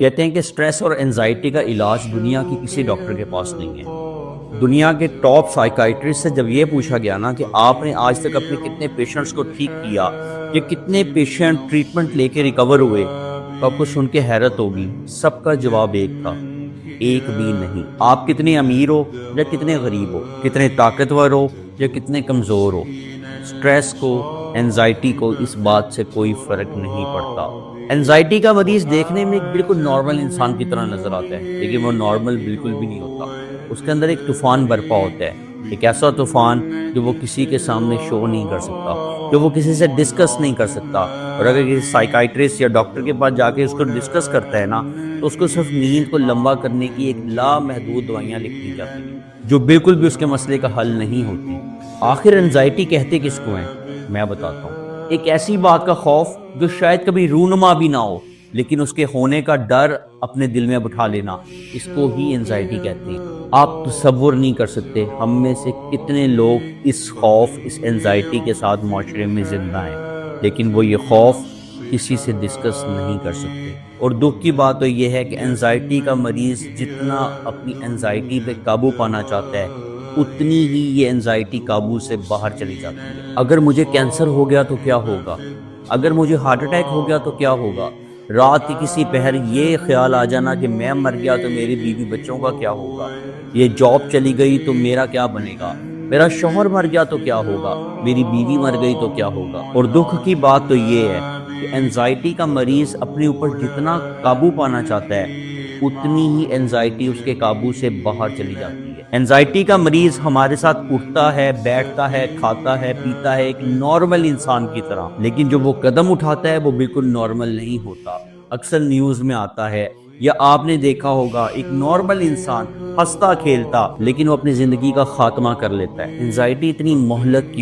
کہتے ہیں کہ سٹریس اور انزائٹی کا علاج دنیا کی کسی ڈاکٹر کے پاس نہیں ہے۔ دنیا کے ٹاپ سائیکائٹرسٹ سے جب یہ پوچھا گیا نا کہ آپ نے آج تک اپنے کتنے پیشنٹس کو ٹھیک کیا یا کتنے پیشنٹ ٹریٹمنٹ لے کے ریکور ہوئے، تو آپ کو سن کے حیرت ہوگی، سب کا جواب ایک تھا، ایک بھی نہیں۔ آپ کتنے امیر ہو یا کتنے غریب ہو، کتنے طاقتور ہو یا کتنے کمزور ہو، سٹریس کو، انزائٹی کو اس بات سے کوئی فرق نہیں پڑتا۔ انزائٹی کا مریض دیکھنے میں ایک بالکل نارمل انسان کی طرح نظر آتا ہے، لیکن وہ نارمل بالکل بھی نہیں ہوتا۔ اس کے اندر ایک طوفان برپا ہوتا ہے، ایک ایسا طوفان جو وہ کسی کے سامنے شو نہیں کر سکتا، جو وہ کسی سے ڈسکس نہیں کر سکتا۔ اور اگر کسی سائیکائٹرسٹ یا ڈاکٹر کے پاس جا کے اس کو ڈسکس کرتا ہے نا، تو اس کو صرف نیند کو لمبا کرنے کی ایک لامحدود دوائیاں لکھ دی جاتی ہیں، جو بالکل بھی اس کے مسئلے کا حل نہیں ہوتی۔ آخر انزائٹی کہتے کس کو ہیں؟ میں بتاتا ہوں۔ ایک ایسی بات کا خوف جو شاید کبھی رونما بھی نہ ہو، لیکن اس کے ہونے کا ڈر اپنے دل میں بٹھا لینا، اس کو ہی انزائٹی کہتے ہیں۔ آپ تصور نہیں کر سکتے ہم میں سے کتنے لوگ اس خوف، اس انزائٹی کے ساتھ معاشرے میں زندہ ہیں، لیکن وہ یہ خوف کسی سے ڈسکس نہیں کر سکتے۔ اور دکھ کی بات تو یہ ہے کہ انزائٹی کا مریض جتنا اپنی انزائٹی پہ قابو پانا چاہتا ہے، اتنی ہی یہ انزائٹی قابو سے باہر چلی جاتی ہے۔ اگر مجھے کینسر ہو گیا تو کیا ہوگا؟ اگر مجھے ہارٹ اٹیک ہو گیا تو کیا ہوگا؟ رات کی کسی پہر یہ خیال آ جانا کہ میں مر گیا تو میری بیوی بچوں کا کیا ہوگا؟ یہ جاب چلی گئی تو میرا کیا بنے گا؟ میرا شوہر مر گیا تو کیا ہوگا؟ میری بیوی مر گئی تو کیا ہوگا؟ اور دکھ کی بات تو یہ ہے کہ انزائٹی کا مریض اپنے اوپر جتنا قابو پانا چاہتا ہے، اتنی ہی انزائٹی اس کے قابو سے باہر چلی جاتی ہے۔ انزائٹی کا مریض ہمارے ساتھ اٹھتا ہے، بیٹھتا ہے، کھاتا ہے، پیتا ہے ایک نارمل انسان کی طرح، لیکن جب وہ قدم اٹھاتا ہے وہ بالکل نارمل نہیں ہوتا۔ اکثر نیوز میں آتا ہے یا آپ نے دیکھا ہوگا، ایک نارمل انسان ہنستا کھیلتا، لیکن وہ اپنی زندگی کا خاتمہ کر لیتا ہے۔ انزائٹی اتنی مہلک کی